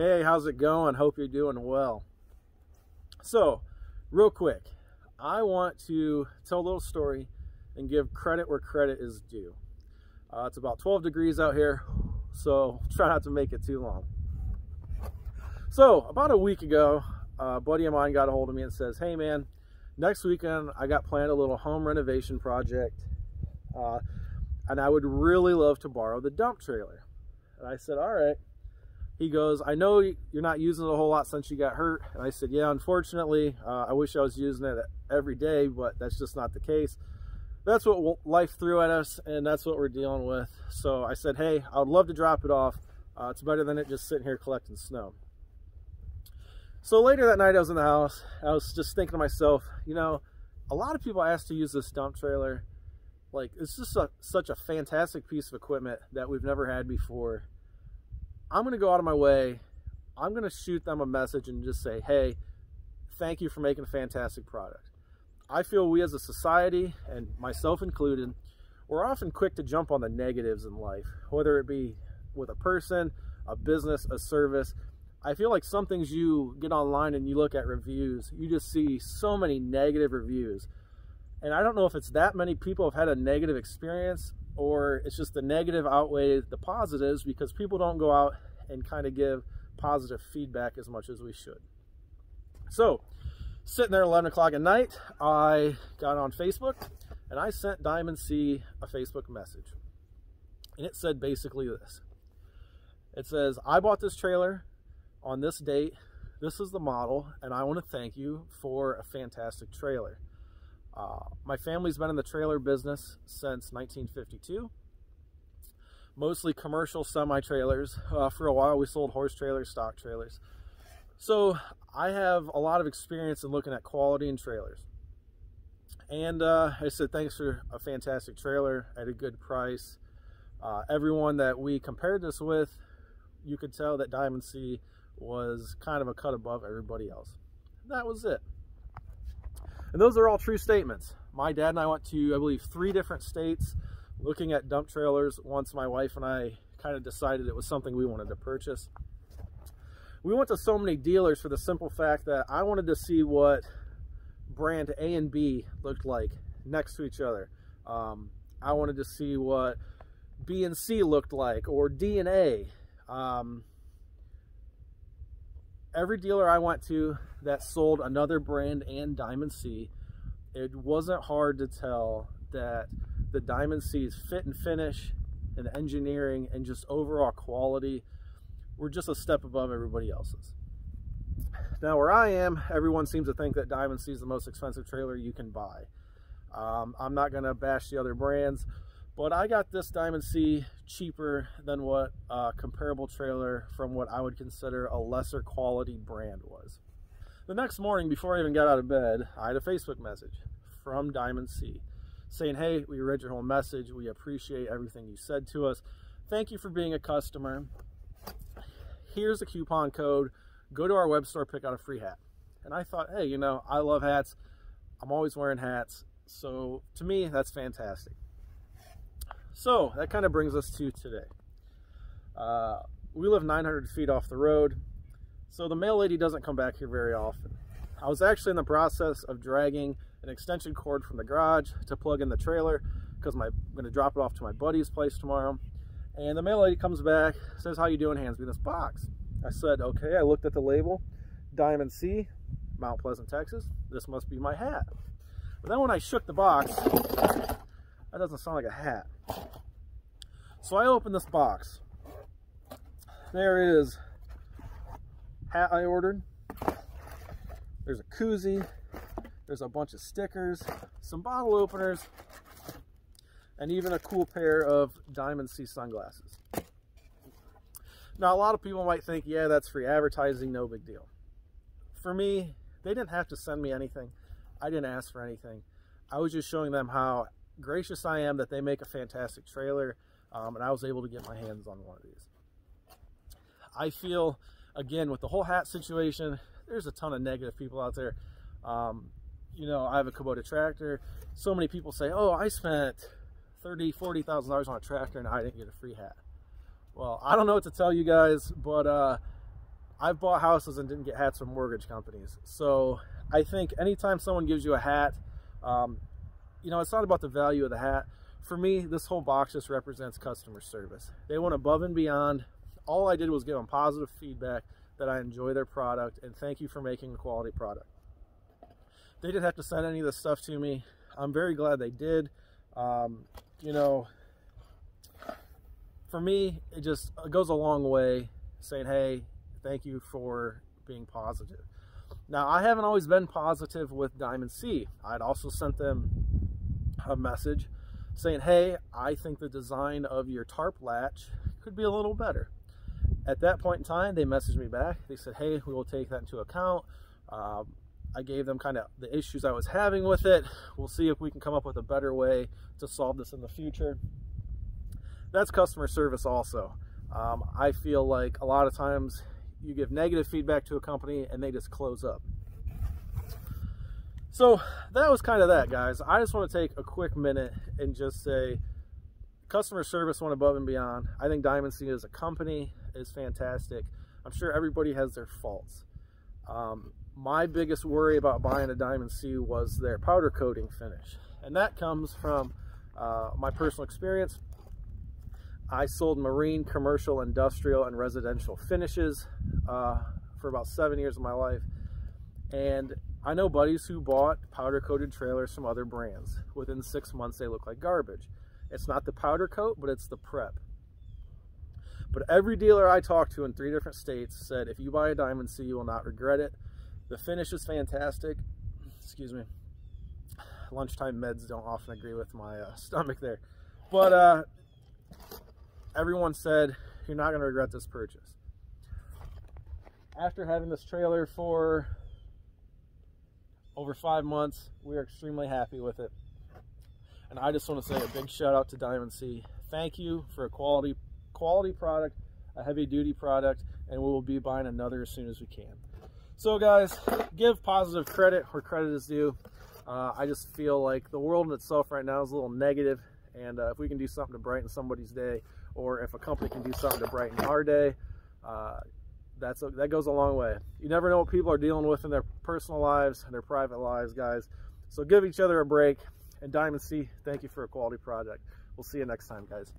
Hey, how's it going? Hope you're doing well. So, real quick, I want to tell a little story and give credit where credit is due. It's about 12 degrees out here, so try not to make it too long. So, about a week ago, a buddy of mine got a hold of me and says, hey man, next weekend I got planned a little home renovation project, and I would really love to borrow the dump trailer. And I said, all right. He goes, I know you're not using it a whole lot since you got hurt. And I said, yeah, unfortunately, I wish I was using it every day, but that's just not the case. That's what life threw at us, and that's what we're dealing with. So I said, hey, I would love to drop it off. It's better than it just sitting here collecting snow. So later that night I was in the house. I was just thinking to myself, you know, a lot of people ask to use this dump trailer. Like, it's just such a fantastic piece of equipment that we've never had before. I'm going to go out of my way. I'm going to shoot them a message and just say, hey, thank you for making a fantastic product. I feel we as a society, and myself included, we're often quick to jump on the negatives in life, whether it be with a person, a business, a service. I feel like some things you get online and you look at reviews, you just see so many negative reviews. And I don't know if it's that many people have had a negative experience, or it's just the negative outweigh the positives because people don't go out and kind of give positive feedback as much as we should. So, sitting there at 11 o'clock at night, I got on Facebook and I sent Diamond C a Facebook message. And it said basically this. It says, I bought this trailer on this date. This is the model, and I want to thank you for a fantastic trailer. My family's been in the trailer business since 1952, mostly commercial semi-trailers. For a while we sold horse trailers, stock trailers. So I have a lot of experience in looking at quality in trailers. And I said, thanks for a fantastic trailer at a good price. Everyone that we compared this with, you could tell that Diamond C was kind of a cut above everybody else. That was it. And those are all true statements. My dad and I went to, I believe, 3 different states looking at dump trailers once my wife and I kind of decided it was something we wanted to purchase. We went to so many dealers for the simple fact that I wanted to see what brand A and B looked like next to each other. I wanted to see what B and C looked like, or D and A. Every dealer I went to that sold another brand and Diamond C, it wasn't hard to tell that the Diamond C's fit and finish and engineering and just overall quality were just a step above everybody else's. Now where I am, everyone seems to think that Diamond C is the most expensive trailer you can buy. I'm not going to bash the other brands, but I got this Diamond C cheaper than what a comparable trailer from what I would consider a lesser quality brand was. The next morning, before I even got out of bed, I had a Facebook message from Diamond C saying, hey, we read your whole message. We appreciate everything you said to us. Thank you for being a customer. Here's a coupon code. Go to our web store, pick out a free hat. And I thought, hey, you know, I love hats. I'm always wearing hats. So to me, that's fantastic. So that kind of brings us to today. We live 900 feet off the road, so the mail lady doesn't come back here very often. I was actually in the process of dragging an extension cord from the garage to plug in the trailer because I'm going to drop it off to my buddy's place tomorrow. And the mail lady comes back, says, how you doing, hands me this box. I said, okay. I looked at the label, Diamond C, Mount Pleasant, Texas. This must be my hat. But then when I shook the box, that doesn't sound like a hat. So I opened this box. There is hat I ordered. There's a koozie. There's a bunch of stickers, some bottle openers, and even a cool pair of Diamond C sunglasses. Now, a lot of people might think, yeah, that's free advertising, no big deal. For me, they didn't have to send me anything. I didn't ask for anything. I was just showing them how gracious I am that they make a fantastic trailer, and I was able to get my hands on one of these. I feel, again, with the whole hat situation, there's a ton of negative people out there. You know, I have a Kubota tractor. So many people say, oh, I spent $30,000, $40,000 on a tractor and I didn't get a free hat. Well, I don't know what to tell you guys, but I've bought houses and didn't get hats from mortgage companies. So I think anytime someone gives you a hat, you know, it's not about the value of the hat. For me, this whole box just represents customer service. They went above and beyond. All I did was give them positive feedback that I enjoy their product and thank you for making a quality product. They didn't have to send any of this stuff to me. I'm very glad they did. You know, for me, it goes a long way saying, hey, thank you for being positive. Now, I haven't always been positive with Diamond C. I'd also sent them a message saying, hey, I think the design of your tarp latch could be a little better. At that point in time, they messaged me back. They said, hey, we will take that into account. I gave them kind of the issues I was having with it. We'll see if we can come up with a better way to solve this in the future. That's customer service also. I feel like a lot of times you give negative feedback to a company and they just close up. So that was kind of that, guys. I just want to take a quick minute and just say customer service went above and beyond. I think Diamond C as a company is fantastic. I'm sure everybody has their faults. My biggest worry about buying a Diamond C was their powder coating finish. And that comes from my personal experience. I sold marine, commercial, industrial, and residential finishes for about 7 years of my life. And I know buddies who bought powder coated trailers from other brands. Within 6 months, they look like garbage. It's not the powder coat, but it's the prep. But every dealer I talked to in 3 different states said, if you buy a Diamond C, you will not regret it. The finish is fantastic. Excuse me. Lunchtime meds don't often agree with my stomach there. But everyone said, you're not going to regret this purchase. After having this trailer for over 5 months, we are extremely happy with it. And I just want to say a big shout out to Diamond C. Thank you for a quality product, a heavy duty product, and we will be buying another as soon as we can. So guys, give positive credit where credit is due. I just feel like the world in itself right now is a little negative, and if we can do something to brighten somebody's day, or if a company can do something to brighten our day, that goes a long way. You never know what people are dealing with in their personal lives and their private lives, guys. So give each other a break. And Diamond C, thank you for a quality project. We'll see you next time, guys.